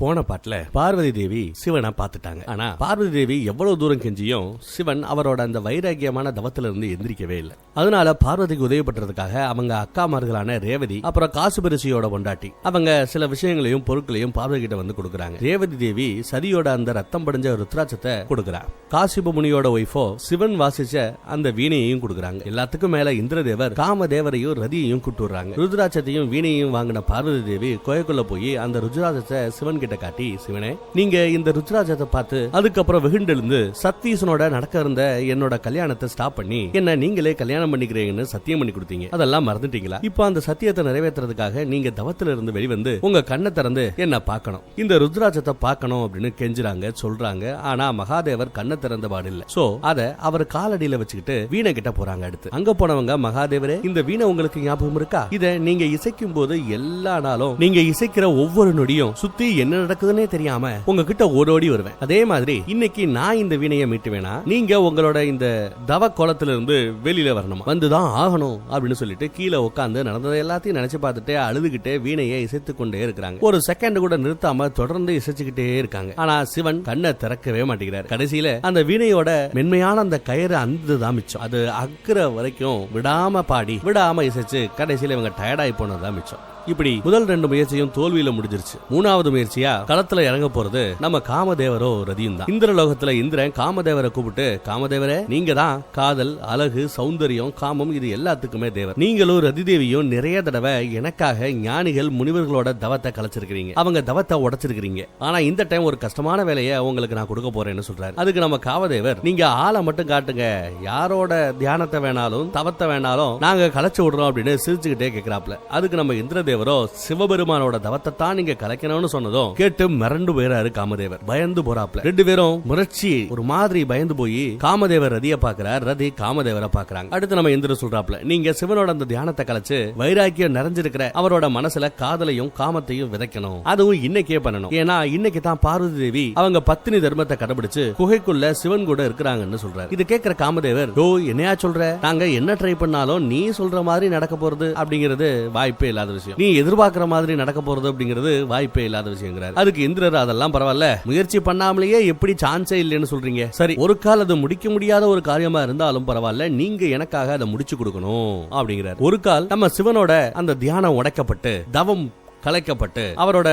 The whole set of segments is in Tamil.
போன பாட்டுல பார்வதி தேவி சிவனை பாத்துட்டாங்க. ஆனா பார்வதி தேவி எவ்வளவு தூரம் கெஞ்சியும் சிவன் அவரோட அந்த வைராகியமான தவத்துல இருந்து எந்திரிக்கவே இல்லை. அதனால பார்வதிக்கு உதவி பண்றதுக்காக அவங்க அக்காமார்களான ரேவதி அப்புறம் காசுபரிசியோட பொண்டாட்டி அவங்க சில விஷயங்களையும் பொருட்களையும் பார்வதி கிட்ட வந்து கொடுக்கறாங்க. ரேவதி தேவி சதியோட அந்த ரத்தம் படிஞ்ச ருத்ராட்சத்தை கொடுக்கறாங்க. காசிப முனியோட ஒய்ஃபோ சிவன் வாசிச்ச அந்த வீணையையும் கொடுக்கறாங்க. எல்லாத்துக்கும் மேல இந்திரதேவர் காமதேவரையும் ரதியையும் கூட்டுறாங்க. ருத்ராட்சத்தையும் வீணையையும் வாங்கின பார்வதி தேவி கோயக்குள்ள போய் அந்த ருத்ராட்சத்தை சிவன் கிட்ட காட்டி, சிவனே நீங்க இந்த ருத்ராட்சத்தை பார்த்து அதுக்கப்புறம் வெகுண்டெழுந்து சத்தீசனோட நடக்க இருந்த என்னோட கல்யாணத்தை ஸ்டாப் பண்ணி என்ன நீங்களே கல்யாணம் பண்ணிக்கிறீங்கன்னு சத்தியம் பண்ணி கொடுத்தீங்க. அதெல்லாம் மறந்துட்டீங்களா? இப்போ அந்த சத்தியத்தை நிறைவேற்றுறதுக்காக நீங்க தவத்துல இருந்து வெளிவந்து உங்க கண்ணை திறந்து என்ன பார்க்கணும், இந்த ருத்ராட்சத்தை பார்க்கணும் அப்படின்னு கெஞ்சுறாங்க, சொல்றாங்க. ஆனா மகாதேவர் கண்ணை திறந்த பாடு இல்ல. சோ அத அவர் காலடியில வச்சுக்கிட்டு வீணை கிட்ட போறாங்க. அடுத்து அங்க போனவங்க, மகாதேவரே இந்த வீணை உங்களுக்கு ஞாபகம் இருக்கா? இத நீங்க இசைக்கும் போது எல்லா நாளும் நீங்க இசைக்கிற ஒவ்வொரு நொடியும் சுத்தி என்ன நடக்குதுன்னே தெரியாம உங்ககிட்ட ஓடோடி வருவேன். அதே மாதிரி இன்னைக்கு நான் இந்த வீணையை மீட்டுவேனா நீங்க உங்களோட இந்த தவ கோலத்துல இருந்து வெளியில வரணும், வந்துதான் ஆகணும் அப்படின்னு சொல்லிட்டு கீழே உட்காந்து நடந்ததை எல்லாத்தையும் நினைச்சு பார்த்துட்டு அழுதுகிட்டே வீணையை இசைத்து கொண்டே இருக்கிறாங்க. ஒரு செகண்ட் கூட நிறுத்தாம தொடர்ந்து இசைச்சுக்கிட்டே இருக்காங்க. ஆனா சிவன் கண்ணை திறக்கவே மாட்டேங்கிறார். கடைசியில அந்த வீணையோட மென்மையான அந்த கயிறு அந்துதான் மிச்சம். அது அக்குற வரைக்கும் விடாம பாடி விடாம இசைச்சு கடைசியில இவங்க டயர்டாய் போனதுதான் மிச்சம். இப்படி முதல் 2 முயற்சியும் தோல்வியில முடிஞ்சிருச்சு. 3வது முயற்சியா களத்துல இறங்க போறது நம்ம காமதேவரோ ரதியும் தான். இந்திரலோகத்துல இந்திரன் காமதேவரை கூப்பிட்டு, காமதேவரே நீங்க தான் காதல், அழகு, சௌந்தரியம், காமம் இது எல்லாத்துக்குமே தேவர். நீங்களும் ரதி தேவியும் நிறைய தடவை எனக்காக ஞானிகள் முனிவர்களோட தவத்தை கலைச்சிருக்கீங்க, அவங்க தவத்தை உடைச்சிருக்கீங்க. ஆனா இந்த டைம் ஒரு கஷ்டமான வேலையை உங்களுக்கு நான் கொடுக்க போறேன்னு சொல்றாரு. அதுக்கு நம்ம காமதேவர், நீங்க ஆளை மட்டும் காட்டுங்க, யாரோட தியானத்தை வேணாலும் தவத்தை வேணாலும் நாங்க கலைச்சு விடுறோம் அப்படின்னு சிரிச்சுக்கிட்டே கேட்கிறாப்ல. அதுக்கு நம்ம இந்திரதேவர் சிவபெருமானோட தவத்தை தான் நீங்க கலைக்கணும்னு சொன்னதும் கேட்டு மிரண்டு போயிறாரு காமதேவர். பயந்து போறாப்ல. 2 பேரும் முறைச்சி ஒரு மாதிரி பயந்து போய் காமதேவர் ரதிய பாக்குறார், ரதி காமதேவரை பாக்குறாங்க. அடுத்து நம்ம இந்திர சொல்றாப்ல, நீங்க சிவனோட அந்த தியானத்தை கலைச்சு வைராக்கியம் நிறைஞ்சிருக்கிற அவரோட மனசுல காதலையும் காமத்தையும் விதைக்கணும். அதுவும் இன்னைக்கே பண்ணணும். ஏன்னா இன்னைக்கு தான் பார்வதி தேவி அவங்க பத்தினி தர்மத்தை கடைபிடிச்சு குகைக்குள்ள சிவன் கூட இருக்கிறாங்கன்னு சொல்றாரு. இது கேட்கிற காமதேவர், ஓ என்னையா சொல்ற, நாங்க என்ன ட்ரை பண்ணாலும் நீ சொல்ற மாதிரி நடக்க போறது அப்படிங்கிறது வாய்ப்பே இல்லாத விஷயம், நீ எதிர்பார்க்கிற மாதிரி நடக்க போறது அப்படிங்கிறது வாய்ப்பே இல்லாத விஷயங்கிறார். அதுக்கு இந்திரர், அதெல்லாம் பரவாயில்ல, முயற்சி பண்ணாமலேயே எப்படி சான்ஸே இல்லைன்னு சொல்றீங்க, சரி ஒரு கால் அது முடிக்க முடியாத ஒரு காரியமா இருந்தாலும் பரவாயில்ல, நீங்க எனக்காக அதை முடிச்சு கொடுக்கணும் அப்படிங்கிறார். ஒரு கால் நம்ம சிவனோட அந்த தியானம் உடைக்கப்பட்டு தவம் கலைக்கப்பட்டு அவரோட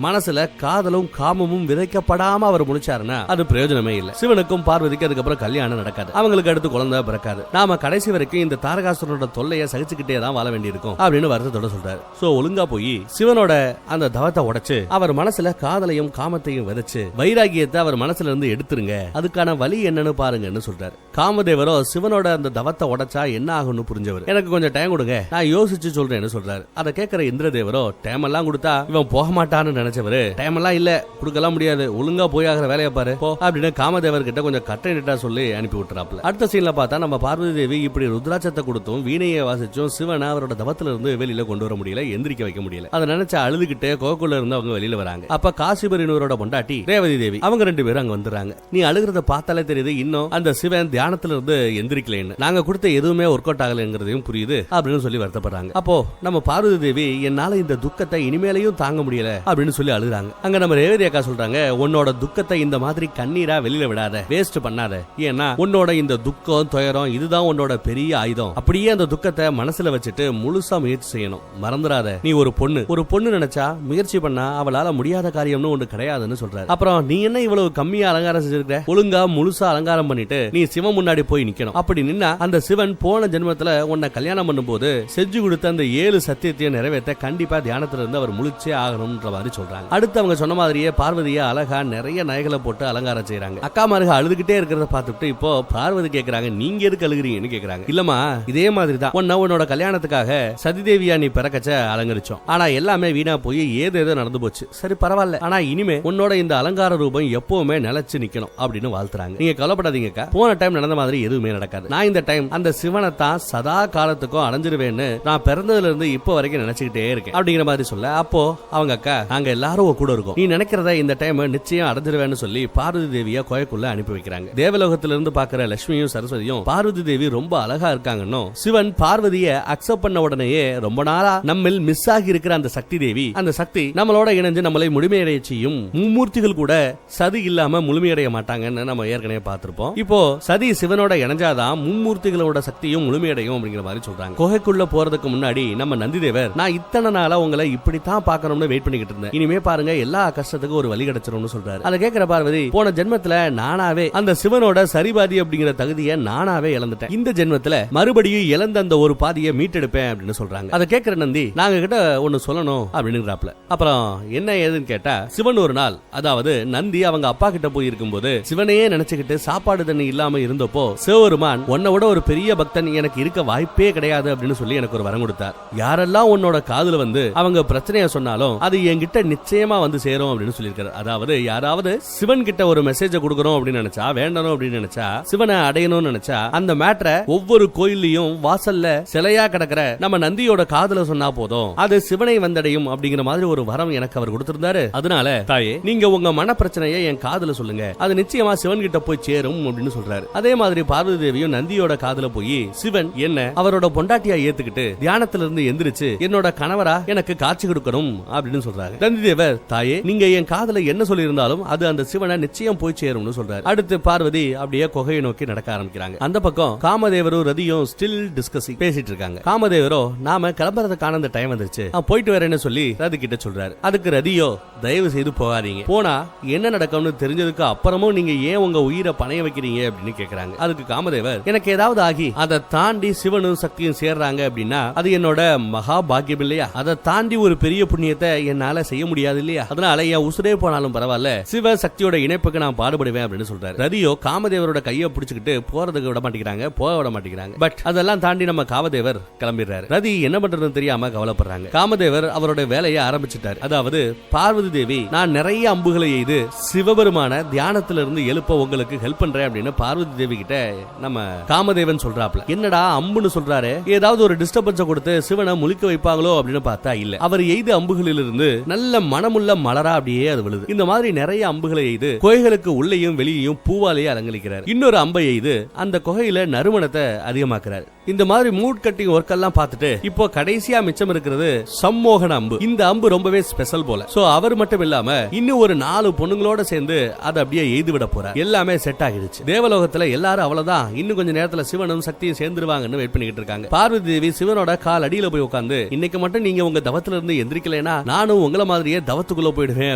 மனசுல காதலும் காமமும் விதைக்கப்படாம அவர் முடிச்சாருன்னா அது பிரயோஜனமே இல்ல. சிவனுக்கும் பார்வதிக்கு அதுக்கப்புறம் கல்யாணம் நடக்காது, அவங்களுக்கு அடுத்து குழந்தை பிறக்காது, நாம கடைசி வரைக்கும் இந்த தாரகாசுரனோட தொல்லையை சகிச்சுக்கிட்டே தான் வாழ வேண்டியிருக்கும் அப்படின்னு வருத்தத்தோட சொல்றாரு. சோ ஒழுங்கா போய் சிவனோட அந்த தவத்தை உடைச்சு அவர் மனசுல காதலையும் காமத்தையும் விதைச்சு வைராகியத்தை அவர் மனசுல இருந்து எடுத்துருங்க, அதுக்கான வழி என்னன்னு பாருங்கன்னு சொல்றாரு. காமதேவரோ சிவனோட அந்த தவத்தை உடைச்சா என்ன ஆகும்னு புரிஞ்சவர், எனக்கு கொஞ்சம் டைம் கொடுங்க நான் யோசிச்சு சொல்றேன்னு சொல்றாரு. அதை கேட்கிற இந்திரதேவரோ, டைம் எல்லாம் கொடுத்தா இவன் போக மாட்டான்னு நினைச்சவரு, டைம் எல்லாம் இல்ல கொடுக்கலாம் முடியாது, ஒழுங்கா போய் ஆகிற வேலையை பாரு போ அப்படின்னு காமதேவர் கிட்ட கொஞ்சம் கட்டா சொல்லி அனுப்பி விட்டுறாப்ல. அடுத்த சீன்ல பார்த்தா நம்ம பார்வதி தேவி இப்படி ருத்ராட்சத்தை கொடுத்தும் வீணையை வாசிச்சும் சிவனை அவரோட தவத்துல இருந்து வெளியில கொண்டு வர முடியல, எந்திரிக்க வைக்க முடியல. அதை நினைச்ச அழுதுகிட்டே கோக்குள்ள இருந்து அவங்க வெளியில வராங்க. அப்ப காசிபரினூரோட பொண்டாட்டி ரேவதி தேவி அவங்க 2 பேரும் அங்க வந்துடுறாங்க. நீ அழுகிறத பார்த்தாலே தெரியுது இன்னும் அந்த சிவன் தியானத்துல இருந்து எந்திரிக்கலன்னு, நாங்க கொடுத்த எதுவுமே ஒர்க் அவுட் ஆகலங்கிறதையும் புரியுது அப்படின்னு சொல்லி வருத்தப்படுறாங்க. அப்போ நம்ம பார்வதி தேவி, என்னால இந்த துக்கத்தை இனிமேலையும் தாங்க முடியல அப்படின்னு சொல்லி அழுறாங்க. அங்க நம்ம ரேவதி அக்கா சொல்றாங்க, உன்னோட துக்கத்தை இந்த மாதிரி கண்ணீரா வெளியில விடாத, வேஸ்ட் பண்ணாத, ஏன்னா உன்னோட இந்த துக்கம் துயரம் இதுதான் உன்னோட பெரிய ஆயுதம், அப்படியே அந்த துக்கத்தை மனசுல வச்சுட்டு முழுசா முயற்சி செய்யணும், மறந்துடாத, நீ ஒரு பொண்ணு நினைச்சா முயற்சி பண்ணா அவளால முடியாத காரியம்னு ஒன்று கிடையாதுன்னு சொல்றாரு. அப்புறம் நீ என்ன இவ்வளவு கம்மியா அலங்காரம் செஞ்சிருக்க, ஒழுங்கா முழுசா அலங்காரம் பண்ணிட்டு நீ சிவன் முன்னாடி போய் நிக்கணும், அப்படி நின்னா அந்த சிவன் போன ஜென்மத்துல உன்னை கல்யாணம் பண்ணும் போது செஞ்சு கொடுத்த அந்த 7 சத்தியத்தையும் நிறைவேற்ற கண்டிப்பா தியானத்துல இருந்து அவர் முழிச்சே ஆகணும்ன்ற மாதிரி சொல்றாங்க. அடுத்து அவங்க சொன்ன மாதிரியே பார்வதியை அழகா நிறைய நகைகளை போட்டு அலங்காரம் செய்யறாங்க. அக்காமாருக அழுதுகிட்டே இருக்கிறத பார்த்துட்டு இப்போ பார்வதி கேக்குறாங்க, நீங்க எதுக்கு அழுகுறீங்கன்னு கேக்குறாங்க. இல்லமா இதே மாதிரி தான் உன்னோட கல்யாணத்துக்காக சதிதேவியா நீ பிறக்கச்ச அலங்கரிச்சோம், ஆனா எல்லாமே வீணா போய் ஏதேதோ நடந்து போச்சு, சரி பரவாயில்ல, ஆனா இனிமே உன்னோட இந்த அலங்கார ரூபம் எப்பவுமே நிலைச்சு நிக்கணும் அப்படின்னு வாழ்த்துறாங்க. நீங்க கவலைப்படாதீங்கக்கா, போன டைம் நடந்த மாதிரி எதுவுமே நடக்காது, நான் இந்த டைம் அந்த சிவனை தான் சதா காலத்துக்கும் அடைஞ்சிருவேன்னு நான் பிறந்ததுல இருந்து இப்போ வரைக்கும் நினைச்சுக்கிட்டே இருக்கேன் அப்படிங்கிற மாதிரி அப்படின்னு சொல்ல, அப்போ அவங்க அக்கா, நாங்க எல்லாரும் கூட இருக்கோம், நீ நினைக்கிறத இந்த டைம் நிச்சயம் அடைஞ்சிருவேன்னு சொல்லி பார்வதி தேவிய கோயக்குள்ள அனுப்பி வைக்கிறாங்க. தேவலோகத்தில இருந்து பாக்குற லட்சுமியும் சரஸ்வதியும் பார்வதி தேவி ரொம்ப அழகா இருக்காங்கன்னு சிவன் பார்வதியை அக்செப்ட் பண்ண உடனேயே ரொம்ப நாளா நம்மில் மிஸ் ஆகி இருக்கிற அந்த சக்தி தேவி, அந்த சக்தி நம்மளோட இணைஞ்சு நம்மளை முழுமையடைய செய்யும். மும்மூர்த்திகள் கூட சதி இல்லாம முழுமையடைய மாட்டாங்கன்னு நம்ம ஏற்கனவே பார்த்திருப்போம். இப்போ சதி சிவனோட இணைஞ்சாதான் மும்மூர்த்திகளோட சக்தியும் முழுமையடையும் அப்படிங்கிற மாதிரி சொல்றாங்க. குகைக்குள்ள போறதுக்கு முன்னாடி நம்ம நந்திதேவர், நான் இத்தனை நாளா உங்களை இப்படித்தான் பார்க்கணும்னு வெயிட் பண்ணிக்கிட்டு இருந்தேன், இனிமே பாருங்க எல்லா கஷ்டத்துக்கும் ஒரு வழி கிடைச்சிரும்னு சொல்றாரு. அதை கேட்கிற பார்வதி, போன ஜென்மத்துல நானாவே அந்த சிவனோட சரிபாதி அப்படிங்கிற தகுதியை நானாவே இழந்துட்டேன், இந்த ஜென்மத்துல மறுபடியும் இழந்த அந்த ஒரு பாதியை மீட்டெடுப்பேன் அப்படின்னு சொல்றாங்க. அதை கேட்கிற நந்தி, நாங்க கிட்ட ஒன்னு சொல்லணும் அப்படிங்கிறாப்ல. அப்புறம் என்ன ஏதுன்னு கேட்டா, சிவன் ஒரு நாள், அதாவது நந்தி அவங்க அப்பா கிட்ட போய் இருக்கும்போது சிவனையே நினைச்சுக்கிட்டு சாப்பாடு தண்ணி இல்லாம இருந்தப்போ சிவபெருமான், உன்னை விட ஒரு பெரிய பக்தன் எனக்கு இருக்க வாய்ப்பே கிடையாது அப்படின்னு சொல்லி எனக்கு ஒரு வரம் கொடுத்தார். யாரெல்லாம் உன்னோட காதுல வந்து அவங்க பிரச்சனைய சொன்னாலும் அது என்கிட்ட நிச்சயமா வந்து சேரும் அப்படின்னு சொல்லியிருக்காரு. அதாவது யாராவது சிவன் கிட்ட ஒரு மெசேஜ் கொடுக்கணும் அப்படின்னு நினைச்சா, வேண்டணும் அப்படின்னு நினைச்சா, சிவனை அடையணும்னு நினைச்சா, அந்த மேட்டரை ஒவ்வொரு கோயிலையும் வாசல்ல சிலையா கிடக்கிற நம்ம நந்தியோட காதுல சொன்னா போதும் அது சிவனை வந்தடையும் அப்படிங்கிற மாதிரி ஒரு வரம் எனக்கு அவர் கொடுத்திருந்தாரு. அதனால தாயே, நீங்க உங்க மன பிரச்சனையை என் காதுல சொல்லுங்க, அது நிச்சயமா சிவன் கிட்ட போய் சேரும் அப்படின்னு சொல்றாரு. அதே மாதிரி பார்வதி தேவியும் நந்தியோட காதுல போய், சிவன் என்ன அவரோட பொண்டாட்டியா ஏத்துக்கிட்டு தியானத்துல இருந்து எந்திரிச்சு என்னோட கணவரா எனக்கு காட்சி கொடுக்கணும் அப்படின்னு சொல்றாரு. நந்தி தேவர், தாயே, நீங்க என் காதுல என்ன சொல்லி இருந்தாலும் அது அந்த சிவனை நிச்சயம் போய் சேரும்னு சொல்றாரு. அடுத்து பார்வதி அப்படியே குகையை நோக்கி நடக்க ஆரம்பிக்கிறாங்க. அந்த பக்கம் காமதேவரும் ரதியும் ஸ்டில் டிஸ்கசிங் பேசிட்டு இருக்காங்க. காமதேவரோ, நாம கிளம்புறதுக்கான அந்த டைம் வந்துருச்சு, போயிட்டு வரேன்னு சொல்லி ரதி கிட்ட சொல்றாரு. அதுக்கு ரதியோ, தயவு செய்து போகாதீங்க, போனா என்ன நடக்கும்னு தெரிஞ்சதுக்கு அப்புறமும் நீங்க ஏன் உங்க உயிரை பணைய வைக்கிறீங்க அப்படின்னு கேக்குறாங்க. அதுக்கு காமதேவர், எனக்கு ஏதாவது ஆகி அதை தாண்டி சிவனும் சக்தியும் சேர்றாங்க அப்படின்னா அது என்னோட மகா பாக்கியம் இல்லையா, அதை தாண்டி ஒரு பெரிய புண்ணியத்தை என்னால செய்ய முடியாது இல்லையா, அதனால என் உசுரே போனாலும் பரவாயில்ல, சிவ சக்தியோட இணைப்புக்கு நான் பாடுபடுவேன் அப்படின்னு சொல்றாரு. ரதியோ காமதேவரோட கையை பிடிச்சுக்கிட்டு போறதுக்கு விட மாட்டேங்கிறாங்க, போக விட மாட்டேங்கிறாங்க. பட் அதெல்லாம் தாண்டி நம்ம காமதேவர் கிளம்பிடுறாரு. ரதி என்ன பண்றதுன்னு தெரியாம கவலைப்படுறாங்க. காமதேவர் அவரோட வேலையை ஆரம்பிச்சுட்டாரு. அதாவது, பார்வதி தேவி, நான் நிறைய அம்புகளை எய்து சிவபெருமான தியானத்துல இருந்து எழுப்ப உங்களுக்கு ஹெல்ப் பண்றேன் அப்படின்னு பார்வதி தேவி கிட்ட நம்ம காமதேவன் சொல்றாப்ல. என்னடா அம்புன்னு சொல்றாரு, ஏதாவது ஒரு டிஸ்டர்பன்ஸ் கொடுத்து சிவனை முழிக்க வைப்பாங்களோ அப்படின்னு பார்த்தா இல்ல. அவர் எய்து அம்புகளில் இருந்து நல்ல மனமுள்ள மலரா அப்படியே அது விழுது. இந்த மாதிரி நிறைய அம்புகளை எய்து குகைகளுக்கு உள்ளேயும் வெளியேயும் பூவாலேயே அலங்கரிக்கிறார். இன்னொரு அம்பை எய்து அந்த குகையில நறுமணத்தை அதிகமாக்குறார். இந்த மாதிரி மூட் கட்டிங் ஒர்க் எல்லாம் பார்த்துட்டு இப்போ கடைசியா மிச்சம் இருக்கிறது சம்மோகன அம்பு. இந்த அம்பு ரொம்பவே ஸ்பெஷல் போல. சோ அவர் மட்டும் இல்லாம இன்னும் ஒரு 4 பொண்ணுங்களோட சேர்ந்து அதை அப்படியே எய்து விட போறார். எல்லாமே செட் ஆகிடுச்சு. தேவலோகத்துல எல்லாரும் அவ்வளவுதான், இன்னும் கொஞ்ச நேரத்துல சிவனும் சக்தியும் சேர்ந்துருவாங்கன்னு வெயிட் பண்ணிட்டு இருக்காங்க. பார்வதி தேவி சிவனோட கால் அடியில போய் உட்கார்ந்து, இன்னைக்கு மட்டும் நீங்க உங்க தவத்துல இருந்து எந்திரிக்கலைன்னா நானும் உங்கள மாதிரியே தவத்துக்குள்ள போயிடுவேன்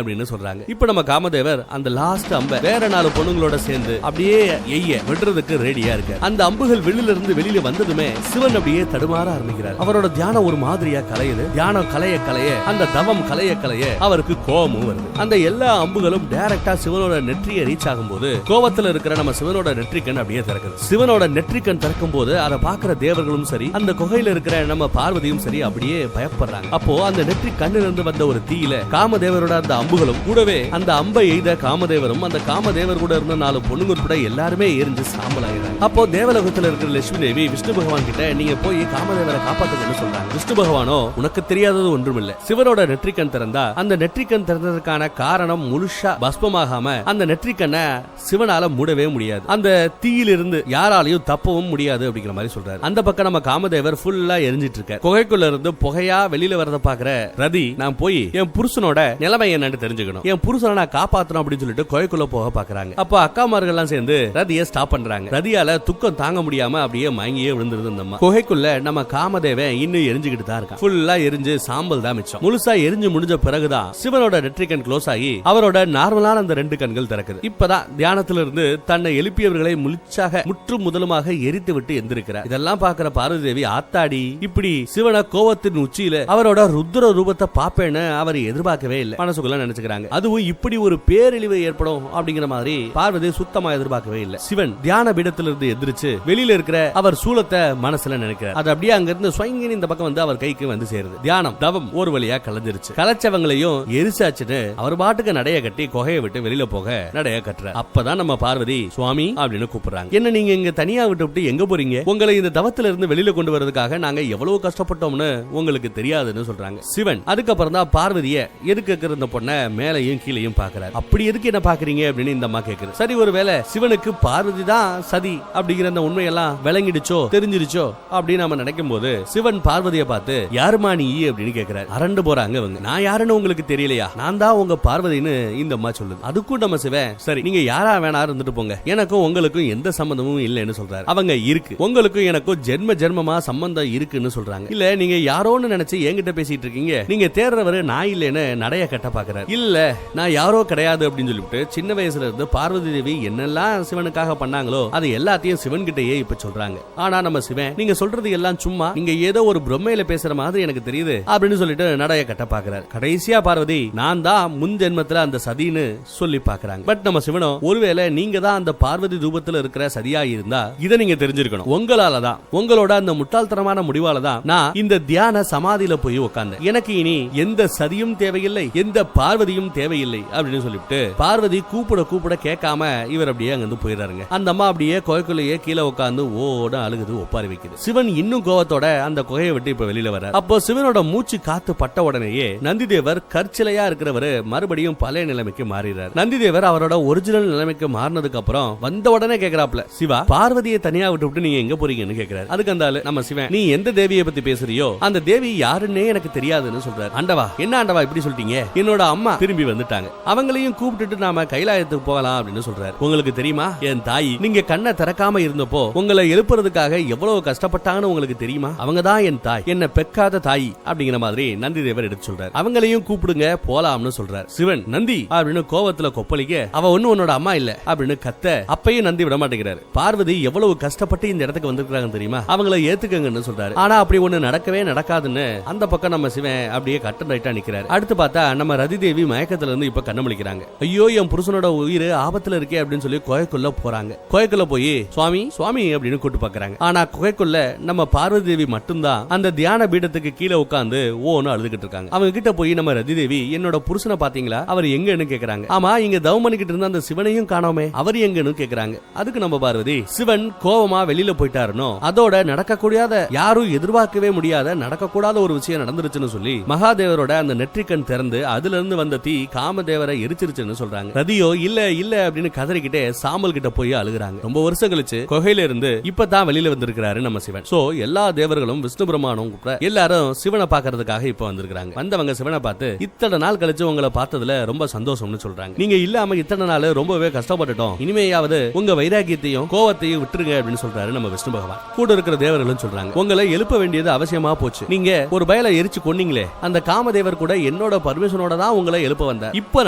அப்படின்னு சொல்றாங்க. இப்ப நம்ம காமதேவர் அந்த லாஸ்ட் அம்பை வேற 4 பொண்ணுங்களோட சேர்ந்து அப்படியே எய்ய விடுறதுக்கு ரெடியா இருக்கு. அந்த அம்புகள் வெளியில இருந்து வெளியில வந்ததுமே சிவன் அப்படியே தடுமாற ஆரம்பிக்கிறார். அவரோட தியானம் ஒரு மாதிரியா கலையுது. தியானம் கலைய கலைய, அந்த தவம் கலைய கலைய அவருக்கு கோபமும் வருது. அந்த எல்லா அம்புகளும் டைரக்டா சிவனோட நெற்றியை ரீச் ஆகும்போது கோபத்துல இருக்கிற நம்ம சிவனோட நெற்றிக்கண் அப்படியே திறக்குது. சிவனோட நெற்றிக்கண் திறக்கும் போது அதை பாக்குற தேவர்களும் சரி, அந்த குகையில இருக்கிற நம்ம பார்வதியும் சரி அப்படியே பயப்படுறாங்க. அப்போ அந்த நெற்றி கண்ணில் இருந்து வந்த ஒரு தீயில காமதேவரோட அந்த அம்புகளும் கூடவே அந்த அம்பை எய்த காமதேவரும் அந்த காமதேவர் கூட இருந்த 4 பொண்ணுங்க கூட எல்லாருமே எரிஞ்சு சாம்பல் ஆகிறாங்க. அப்போ தேவலோகத்துல இருக்கிற லட்சுமி தேவி விஷ்ணு பகவான் கிட்ட, நீங்க போய் காமதேவரை காப்பாத்துங்கன்னு சொல்றாங்க. விஷ்ணு பகவானோ, உனக்கு தெரியாதது ஒன்றுமில்ல, சிவனோட நெற்றிக்கண் திறந்தா அந்த நெற்றிக்கண் திறந்ததற்கான காரணம் முழுசா பஸ்பமாகாம அந்த நெற்றிக்கண்ணை சிவனால மூடவே முடியாது, அந்த தீயிலிருந்து யாராலையும் தப்பவும் முடியாது அப்படிங்கிற மாதிரி சொல்றாரு. அந்த பக்கம் நம்ம காமதேவர் ஃபுல்லா எரிஞ்சிட்டு இருக்க. குகைக்குள்ள இருந்து புகையா வெளியில வரத பாக்குற ரதி, நான் போய் என் புருஷனோட நிலைமை என்னன்னு தெரிஞ்சுக்கணும், என் புருஷனை நான் காப்பாத்தணும் அப்படின்னு சொல்லிட்டு குகைக்குள்ள போக பாக்குறாங்க. அப்ப அக்காமார்கள் எல்லாம் சேர்ந்து ரதியை ஸ்டாப் பண்றாங்க. ரதியால துக்கம் தாங்க முடியாம அப்படியே மயங்கியே விழுந்துருது. குகைக்குள்ள நம்ம காமதேவன் இன்னும் எரிஞ்சுக்கிட்டு தான் இருக்கான். ஃபுல்லா எரிஞ்சு சாம்பல் தான் மிச்சம். முழுசா எரிஞ்சு முடிஞ்ச பிறகுதான் சிவனோட நெற்றிக்கண் க்ளோஸ் ஆகி அவரோட நார்மலான அந்த 2 கண்கள் திறக்குது. இப்பதான் தியானத்துல இருந்து தன்னை எழுப்பியவர்களை முழுச்சாக முற்றும் முதலுமாக எரித்து விட்டு எந்திருக்கிறார். இதெல்லாம் பாக்குற பார்வதி தேவி, ஆத்தாடி, இப்படி சிவன கோவத்தின் உச்சியில அவரோட ருத்ர ரூபத்தை பாப்பேன்னு அவர் எதிர்பார்க்கவே இல்லை மனசுக்குள்ள நினைச்சுக்கிறாங்க. அதுவும் இப்படி ஒரு பேரழிவு ஏற்படும் அப்படிங்கிற மாதிரி பார்வதி சுத்தமா எதிர்பார்க்கவே இல்லை. சிவன் தியான பீடத்திலிருந்து எந்திரிச்சு வெளியில இருக்கிற அவர் சூலத்தை மனசுல நினைக்கிறார். அது அப்படியே அங்க இருந்து ஸ்வங்கின்னு இந்த பக்கம் வந்து அவர் கைக்கு வந்து சேருது. தியானம் தவம் ஒரு வழியா கலைஞ்சிருச்சு. கலைச்சவங்களையும் எரிசாச்சுன்னு அவர் பாட்டுக்கு நடைய கட்டி குகையை விட்டு வெளியில போக நடைய கட்டுறார். அப்பதான் நம்ம பார்வதி சுவாமி அப்படின்னு கூப்பிடுறாங்க. என்ன நீங்க இங்க தனியா விட்டு எங்க போறீங்க? உங்களை இந்த தவத்துல இருந்து வெளியில கொண்டு வரதுக்காக நாங்க எவ்வளவு கஷ்டப்பட்டோம்னு உங்களுக்கு தெரியாதுன்னு சொல்றாங்க. சிவன் அதுக்கப்புறம் தான் பார்வதிய எதுக்கு இருந்த பொண்ண மேலையும் கீழையும் பாக்குறாரு. அப்படி எதுக்கு என்ன பாக்குறீங்க அப்படின்னு இந்த அம்மா கேக்குது. சரி, ஒருவேளை சிவனுக்கு பார்வதி தான் சதி அப்படிங்கிற அந்த உண்மையெல்லாம் விளங்கிடுச்சோ தெரிஞ்சிருச்சோ அப்படின்னு நம்ம நினைக்கும் போது சிவன் பார்வதியை பார்த்து யாருமா நீ அப்படின்னு கேக்குறாரு. அரண்டு போறாங்க அவங்க. நான் யாருன்னு உங்களுக்கு தெரியலையா? நான் தான் உங்க பார்வதின்னு இந்த அம்மா சொல்லுது. அதுக்கும் நம்ம சிவன் சரி நீங்க யாரா வேணா இருந்துட்டு போங்க, எனக்கும் உங்களுக்கும் எந்த சம்பந்தமும் இல்லைன்னு சொல்றாரு. அவங்க இருக்கு, உங்களுக்கும் எனக்கும் ஜென்ம ஜென்மமா சம்பந்தம் இருக்குன்னு சொல்றாங்க. இல்ல நீங்க யாரோன்னு நினைச்சு என்கிட்ட பேசிட்டு இருக்கீங்க, நீங்க தேடுறவரு நான் இல்லைன்னு நடைய கட்ட பாக்குறாரு. இல்ல நான் யாரோ கிடையாது அப்படின்னு சொல்லிட்டு சின்ன வயசுல இருந்து பார்வதி தேவி என்னெல்லாம் சிவனுக்காக பண்ணாங்களோ அது எல்லாத்தையும் சிவன் கிட்டயே இப்ப சொல்றாங்க. ஆனா நம்ம சிவன் நீங்க சொல்றது எல்லாம் சும்மா, நீங்க ஏதோ ஒரு பிரம்மையில பேசுற மாதிரி எனக்கு தெரியுது அப்படின்னு சொல்லிட்டு நடைய கட்ட பாக்குறாரு. கடைசியா பார்வதி நான் தான் முன் ஜென்மத்துல அந்த சதின்னு சொல்லி பாக்குறாங்க. பட் நம்ம சிவனோ ஒருவேளை நீங்க தான் அந்த பார்வதி ரூபத்துல இருக்கிற சதியா இருந்தா இதை நீங்க தெரிஞ்சிருக்கணும். உங்களாலதான், உங்களோட அந்த முட்டாள்தனமான முடிவாலதான் நான் இந்த தியான சமாதியில போய் உட்கார்ந்தேன். எனக்கு இனி எந்த சதியும் தேவையில்லை, எந்த பார்வதியும் தேவையில்லை அப்படின்னு சொல்லிட்டு பார்வதி கூப்பிட கூப்பிட கேட்காம இவர் அப்படியே அங்கிருந்து போயிடுறாருங்க. அந்த அம்மா அப்படியே குகைக்குள்ளேயே கீழே உட்கார்ந்து ஓட அழுகுது, ஒப்பாரி வைக்குது. சிவன் இன்னும் கோவத்தோட அந்த குகையை விட்டு இப்ப வெளியில வர. அப்போ சிவனோட மூச்சு காத்து பட்ட உடனேயே நந்திதேவர் கற்சிலையா இருக்கிறவரு மறுபடியும் பழைய நிலைமைக்கு மாறிறார். நந்திதேவர் அவரோட ஒரிஜினல் நிலைமைக்கு மாறினதுக்கு அப்புறம் வந்த உடனே கேக்குறாப்ல, சிவா பார்வதியை தனியா விட்டு நீங்க எங்க போறீங்கன்னு கேக்குறாரு. அதுக்கு அந்த நம்ம சிவன் நீ எந்த தேவியை பத்தி பேசுறியோ அந்த தேவி யாருன்னே எனக்கு தெரியாதுன்னு சொல்றாரு. ஆண்டவா என்ன ஆண்டவா இப்படி சொல்லிட்டீங்க? என்னோட அம்மா திரும்பி வந்துட்டாங்க, அவங்களையும் கூப்பிட்டுட்டு நாம கைலாயத்துக்கு போகலாம் அப்படின்னு சொல்றாரு. உங்களுக்கு தெரியுமா என் தாய் நீங்க கண்ணை திறக்காம இருந்தப்போ உங்களை எழுப்புறதுக்காக எவ்வளவு கஷ்டப்பட்டாங்கன்னு உங்களுக்கு தெரியுமா? அவங்க தான் என் தாய், என்ன பெக்காத தாய் அப்படிங்கிற மாதிரி நந்திதேவர் எடுத்து சொல்றாரு. அவங்களையும் கூப்பிடுங்க போலாம்னு சொல்றாரு. சிவன் நந்தி அப்படின்னு கோவத்துல கொப்பளிக்க அவ ஒண்ணு உன்னோட அம்மா இல்ல அப்படின்னு கத்த, அப்பையும் நந்தி விட மாட்டேங்கிறாரு. பார்வதி எவ்வளவு கஷ்டப்பட்டு இந்த இடத்துக்கு வந்திருக்காங்க தெரியுமா, அவங்கள ஏத்துக்கங்கன்னு சொல்றாரு. ஆனா அப்படி ஒண்ணு நடக்கவே நடக்காதுன்னு அந்த பக்கம் நம்ம சிவன் அப்படியே கட்டன் ரைட்டா நிக்கிறாரு. அடுத்து பார்த்தா நம்ம ரதி தேவி மயக்கத்துல இருந்து இப்ப கண்ணமுழிக்கிறாங்க. ஐயோ என் புருஷனோட உயிர் ஆபத்துல இருக்கே அப்படின்னு சொல்லி குகைக்குள்ள போறாங்க. குகைக்குள்ள போய் சுவாமி சுவாமி அப்படின்னு கூட்டு பாக்குறாங்க. ஆனா குகைக்குள்ள நம்ம பார்வதி தேவி மட்டும்தான் அந்த தியான பீடத்துக்கு கீழே உட்கார்ந்து ஓன்னு அழுதுகிட்டு இருக்காங்க. அவங்க கிட்ட போய் நம்ம ரதி தேவி என்னோட புருஷனை பாத்தீங்களா, அவர் எங்கன்னு கேக்குறாங்க. ஆமா இங்க தவம் பண்ணிக்கிட்டு இருந்த அந்த சிவனையும் காணோமே, அவர் எங்கன்னு கேக்குறாங்க. அதுக்கு நம்ம பார்வதி சிவன் கோவமா வெளியில போயிட்டாருனோ அதோட நடக்கக்கூடாத, யாரும் எதிர்பார்க்கவே முடியாத நடக்கக்கூடாத ஒரு விஷயம் நடந்துருச்சுன்னு சொல்லி மகாதேவரோட அந்த நெற்றிக்கண் திறந்து அதுல இருந்து வந்த தீ காமதேவரை எரிச்சிருச்சுன்னு சொல்றாங்க. ரதியோ இல்ல இல்ல அப்படின்னு கதறிக்கிட்டே சாம்பல் கிட்ட போய் அழுகுறாங்க. ரொம்ப வருஷம் கழிச்சு குகையில இருந்து இப்பதான் வெளியில வந்திருக்கிறாரு நம்ம சிவன். சோ எல்லா தேவர்களும் விஷ்ணு பிரம்மானும் எல்லாரும் சிவனை பாக்குறதுக்காக இப்ப வந்திருக்காங்க. வந்தவங்க சிவனை பார்த்து இத்தனை நாள் கழிச்சு உங்களை பார்த்ததுல ரொம்ப சந்தோஷம்னு சொல்றாங்க. நீங்க இல்லாம இத்தனை நாள் ரொம்பவே கஷ்டப்பட்டுட்டோம், இனிமேயாவது உங்க வைராகியத்தையும் கோவத்தையும் விட்டுருங்க அப்படின்னு சொல்றாரு நம்ம விஷ்ணு பகவான். கூட இருக்கிற தேவர்களும் சொல்றாங்க உங்களை எழுப்ப வேண்டியது அவசியமா போச்சு, நீங்க ஒரு பயலை எரிச்சு கொன்னீங்களே அந்த காமதேவர் கூட என்னோட பர்மிஷனோட தான் உங்களை எழுப்ப வந்தார். இப்ப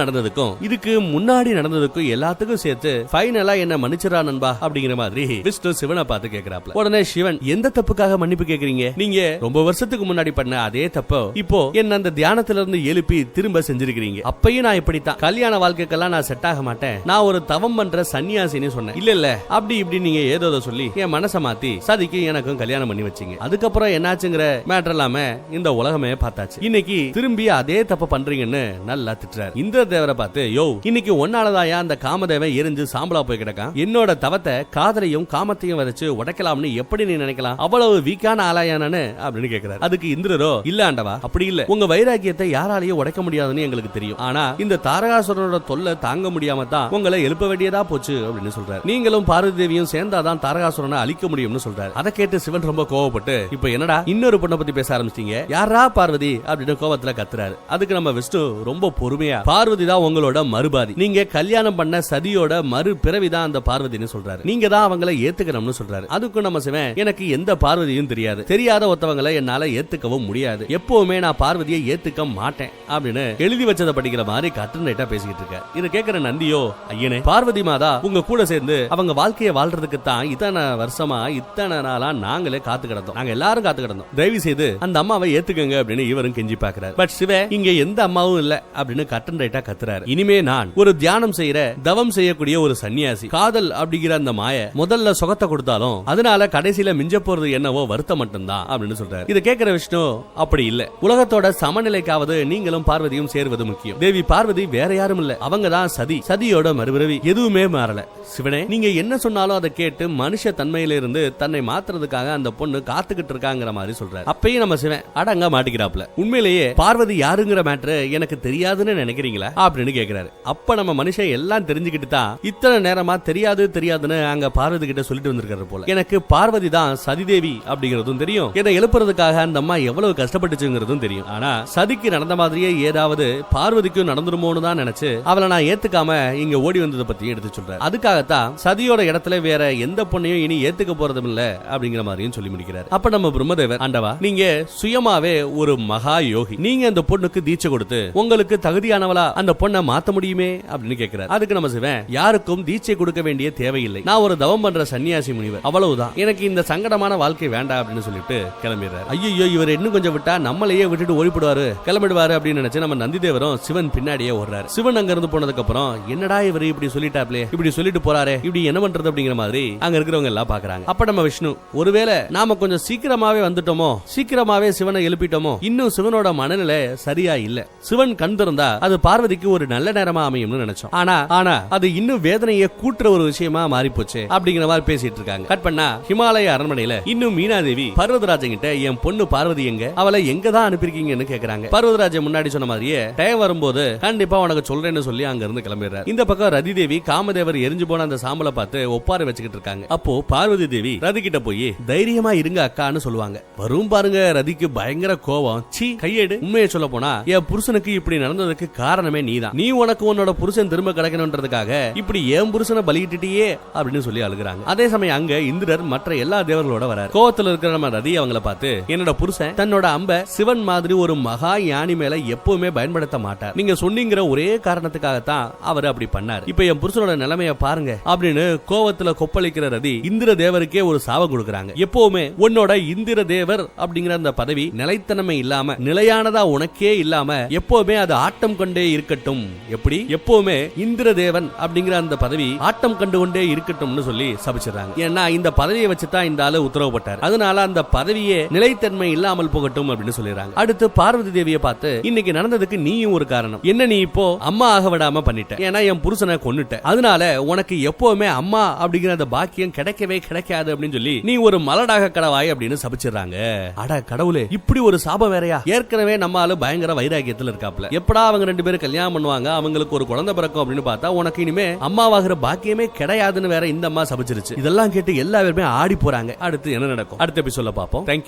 நடந்ததுக்கும் இதுக்கு முன்னாடி நடந்ததுக்கும் எல்லாத்துக்கும் சேர்த்து ஃபைனலா என்ன மன்னிச்சிரா நண்பா அப்படிங்கிற மாதிரி விஷ்ணு சிவனை பார்த்து கேக்குறாப்ல. உடனே சிவன் எந்த தப்புக்காக மன்னிப்பு கேக்குறீங்க, நீங்க ரொம்ப வருஷத்துக்கு முன்னாடி பண்ண அதே தப்போ இப்போ என்ன அந்த தியானத்துல இருந்து எழுப்பி திரும்ப செஞ்சிருக்கீங்க. அப்பயும் நான் இப்படித்தான், கல்யாண வாழ்க்கைக்கெல்லாம் நான் செட் ஆக மாட்டேன், நான் ஒரு தவம் பண்ற சன்னியாசின்னு சொன்னேன். இல்ல இல்ல அப்படி இப்படி நீங்க ஏதோ சொல்லி என் மனசை மாத்தி சதிக்கு எனக்கும் கல்யாணம் பண்ணி வச்சீங்க. அதுக்கப்புறம் என்னாச்சுங்கிற மேட்டர் எல்லாமே இந்த உலகமே பார்த்தாச்சு. இன்னைக்கு திரும்பி அதே தப்ப பண்றீங்கன்னு நல்லா திட்டுறாரு. இந்திர தேவரை பார்த்து யோ இன்னைக்கு ஒன்னாலதாயா அந்த காமதேவன் எரிஞ்சு சாம்பலா போய் கிடக்கான், என்னோட தவத்தை காதலையும் காமத்தையும் வச்சு உடைக்கலாம்னு எப்படி நீ நினைக்கலாம், அவ்வளவு வீக்கான ஆளாயானு அப்படின்னு கேக்குறாரு. அதுக்கு இந்திரரோ இல்ல ஆண்டவா அப்படி இல்ல, உங்க வைராக்கியத்தை யாராலையும் உடைக்க முடியாதுன்னு எங்களுக்கு தெரியும், ஆனா இந்த தாரகாசுரனோட தொல்லை தாங்க முடியாம தான் உங்களை எழுப்ப வேண்டியதா போச்சு அப்படின்னு சொல்றாரு. நீங்களும் பார்வதி தேவியும் சேர்ந்தாதான் தாரகாசுரனை அழிக்க முடியும்னு சொல்றாரு. அதை கேட்டு சிவன் ரொம்ப கோவப்பட்டு இப்ப என்னடா இன்னொரு பொண்ணை பத்தி பேச ஆரம்பிச்சிட்டீங்க, யாரா பார்வதி அப்படின்னு கோவத்துல கத்துறாரு. அதுக்கு நம்ம விஷ்ணு ரொம்ப பொறுமையா பார்வதி தான் உங்களோட மறுபாதி, நீங்க கல்யாணம் பண்ண சதியோட மறு பிறவிதான் அந்த பார்வதின்னு சொல்றாரு, நீங்க தான் அவங்களை ஏத்துக்கணும்னு சொல்றாரு. அதுக்கும் நம்ம சிவன் எனக்கு எந்த பார்வதியும் தெரியாது, தெரியாத ஒருத்தவங்களை என்னால ஏத்துக்கவும் முடியாது, எப்பவுமே நான் பார்வதியை ஏத்துக்க மாட்டேன் அப்படின்னு எழுதி வச்சதை படிக்கிற மாதிரி கட்டன் ரைட்டா பேசிக்கிட்டு இருக்க. இதை கேட்கிற நந்தியோ ஐயனே பார்வதி மாதா உங்க கூட சேர்ந்து அவங்க வாழ்க்கையை வாழ்றதுக்கு தான் இத்தனை வருஷமா இத்தனை நாளா நாங்களே காத்து கிடந்தோம், நாங்க எல்லாரும் காத்து கிடந்தோம், தயவு செய்து அந்த அம்மாவை ஏத்துக்கங்க அப்படின்னு இவரும் கெஞ்சி பாக்குறாரு. பட் சிவ இங்க எந்த அம்மாவும் இல்ல அப்படின்னு கட்டன் ரைட்டா கத்துறாரு. இனிமே நான் ஒரு தியானம் செய்யற தவம் செய்யக்கூடிய ஒரு சன்னியாசி, காதல் அப்படிங்கிற அந்த மாய முதல்ல சுகத்தை கொடுத்தாலும் அதனால கடைசியில மிஞ்ச போறது என்னவோ வருத்தம் மட்டும்தான் அப்படின்னு சொல்றாரு. இதை கேட்கிற விஷ்ணு அப்படி இல்ல, உலகத்தோட சமநிலைக்காவது நீங்களும் பார்வதியும் சேர்வது முக்கியம். தேவி பார்வதி வேற யாரும் இல்ல, அவங்க தான் சதி, சதியோட மறுபிறவி. எதுவுமே மாறல. சிவனே, நீங்க என்ன சொன்னாலும் அதை கேட்டு மனுஷ தன்மையில இருந்து தன்னை மாத்துறதுக்காக அந்த பொண்ணு காத்துக்கிட்டு இருக்காங்கிற மாதிரி சொல்றாரு. அப்பயும் நம்ம சிவன் அடங்க மாட்டிக்கிறாப்ல. உண்மையிலேயே பார்வதி யாருங்கிற மேட்டர் எனக்கு தெரியாதுன்னு நினைக்கிறீங்களா அப்படின்னு கேக்குறாரு. அப்ப நம்ம மனுஷன் எல்லாம் தெரிஞ்சுக்கிட்டு தான் இத்தனை நேரமா தெரியாதுன்னு அங்க பார்வதி கிட்ட சொல்லிட்டு வந்திருக்காரு போல. எனக்கு பார்வதி தான் சதிதேவி அப்படிங்கறதும் தெரியும், என்னை எழுப்புறதுக்காக அந்த அம்மா எவ்வளவு கஷ்டப்பட்டுச்சுங்கிறதும் தெரியும். ஆனா சதிக்கு நடந்த மாதிரியே ஏதாவது பார்வதிக்கும் நடந்துருமோன்னு தான் நினைச்சு அவளை நான் ஏத்துக்காம இங்க ஓடி வந்ததை பத்தி எடுத்து சொல்றேன். அதுக்காகத்தான் சதியோட இடத்துல வேற எந்த பொண்ணையும் இனி ஏத்துக்க போறதும் இல்ல அப்படிங்கிற மாதிரியும் சொல்லி முடிக்கிறார். அப்ப நம்ம பிரம்மதேவர், ஆண்டவா, நீங்க சுயமாவே ஒரு மகா யோகி, நீங்க அந்த பொண்ணுக்கு தீட்சை கொடுத்து உங்களுக்கு தகுதியானவளா அந்த பொண்ணை மாத்த முடியுமே அப்படின்னு கேட்கிறார். அதுக்கு நம்ம சிவன், யாருக்கும் தீட்சை கொடுக்க வேண்டிய தேவையில்லை, நான் ஒரு தவம் பண்ற சன்னியாசி முனிவர், அவ்வளவுதான், எனக்கு இந்த சங்கடமான வாழ்க்கை வேண்டாம் அப்படின்னு சொல்லிட்டு கிளம்பிடுறாரு. ஐயோ, இவர் இன்னும் கொஞ்சம் விட்டா நம்மளையே விட்டுட்டு ஓடிப்படுவாரு, கிளம்பிடுவாரு அப்படின்னு நினைச்சு நம்ம நந்திதேவரும் சிவன் பின்னாடியே ஓடுறாரு. சிவன் அங்க இருந்து போனதுக்கு அப்புறம் என்னடா இவர் இப்படி சொல்லிட்டாப்லே, இப்படி சொல்லிட்டு போறாரே, இப்படி என்ன பண்றது அப்படிங்கிற மாதிரி அங்க இருக்கிறவங்க எல்லாம் பாக்குறாங்க. அப்ப நம்ம விஷ்ணு, ஒருவேளை நாம கொஞ்சம் சீக்கிரமாவே வந்துட்டோமோ, சீக்கிரமாவே சிவனை எழுப்பிட்டோமோ, இன்னும் சிவனோட மனநிலை சரியா இல்ல, சிவன் கண் திறந்தா அது பார்வதிக்கு ஒரு நல்ல நேரமா அமையும்னு நினைச்சோம். ஆனா அது இன்னும் வேதனையை கூட்டுற ஒரு விஷயமா மாறி போச்சு அப்படிங்கிற மாதிரி பேசிட்டு இருக்காங்க. கட் பண்ணா ஹிமாலய அரண்மனையில இன்னும் மீனாதேவி பர்வதராஜன் கிட்ட என் பொண்ணு பார்வதி எங்க, அவளை எங்க தான் அனுப்பிருக்கீங்கன்னு கேக்குறாங்க. பர்வதராஜன் முன்னாடி சொன்ன மாதிரியே டைம் வரும்போது கண்டிப்பா உனக்கு சொல்றேன்னு சொல்லி அங்க இருந்து கிளம்பிடுறாரு. இந்த பக்கம் ரதி தேவி காமதேவர் எரிஞ்சு போன அந்த சாம்பலை பார்த்து ஒப்பாரி வச்சுக்கிட்டு இருக்காங்க. அப்போ பார்வதி தேவி ரதி கிட்ட போய் தைரியமா இருங்க அக்கான்னு சொல்லுவாங்க. வரும் பாருங்க ரதிக்கு பயங்கர கோபம். சீ கையேடு, உண்மையை சொல்ல போனா என் புருஷனுக்கு இப்படி நடந்ததுக்கு காரணமே நீதான், நீ உனக்கு உன்னோட புருஷன் திரும்ப கிடைக்கணும்ன்றதுக்காக இப்படி என் புருஷனை பலியிட்டியே அப்படின்னு சொல்லி அழுகுறாங்க. அதே சமயம் அங்க இந்திரர் மற்ற எல்லா தேவர்களோட வராரு. கோவத்துல இருக்கிற நம்ம ரதி அவங்கள பார்த்து, என்னோட புருஷன் தன்னோட அம்ப சிவன் மாதிரி ஒரு மகா யானி மேல எப்பவுமே பயன்படுத்த மாட்டார், நீங்க சொன்னீங்கிற ஒரே காரணத்துக்காகத்தான் அவர் அப்படி பண்ணார், இப்ப என் புருஷனோட நிலைமைய பாருங்க அப்படின்னு கோவத்துல கொப்பளிக்கிற ரதி இந்திர தேவருக்கே ஒரு சாபம் கொடுக்கறாங்க. எப்பவுமே உன்னோட இந்திர தேவர் அப்படிங்கிற அந்த பதவி நிலைத்தன்மை இல்லாம, நிலையானதா உனக்கே இல்லாம எப்பவுமே அது ஆட்டம் கொண்டே இருக்கட்டும். எப்படி? எப்பவுமே இந்திர தேவன் அப்படிங்கிற அந்த பதவி ஆட்டம் கண்டு கொண்டே இருக்கட்டும்னு சொல்லி சபிச்சிடறாங்க. ஏன்னா இந்த பதவியை வச்சுதான் இந்த ஆளு உத்தரவுப்பட்டார், அதனால அந்த பதவியே நிலைத்தன்மை இல்லாமல் போகட்டும் அப்படின்னு சொல்லிடுறாங்க. அடுத்து பார்வதி தேவியை பார்த்து, இன்னைக்கு நடந்ததுக்கு நீயும் ஒரு காரணம், என்ன நீ இப்போ அம்மா ஆக விடாம பண்ணிட்ட, ஏன்னா என் புருஷனை கொன்னுட்ட, அதனால உனக்கு எப்பவுமே அம்மா அப்படிங்கிற அந்த பாக்கியம் கிடைக்கவே கிடைக்காது அப்படின்னு சொல்லி நீ ஒரு மலடாக கடவாய் அப்படின்னு சபிச்சிடறாங்க. அட கடவுளே, இப்படி ஒரு சாபம் வேறையா? ஏற்கனவே நம்ம ஆளு பயங்கர வைராகியத்துல இருக்காப்ல, எப்படா அவங்க ரெண்டு பேரும் கல்யாணம் பண்ணுவாங்க, அவங்களுக்கு ஒரு குழந்தை பிறக்கும் அப்படின்னு பார்த்தா உனக்கு இனிமே அம்மாவாகிற பாக்கியமே கிடையாதுன்னு வேற இந்த அம்மா சபிச்சிருச்சு. இதெல்லாம் கேட்டு எல்லா பேருமே ஆடி போறாங்க. அடுத்து என்ன நடக்கும் அடுத்த எபிசோட்ல பாப்போம். தேங்க்யூ.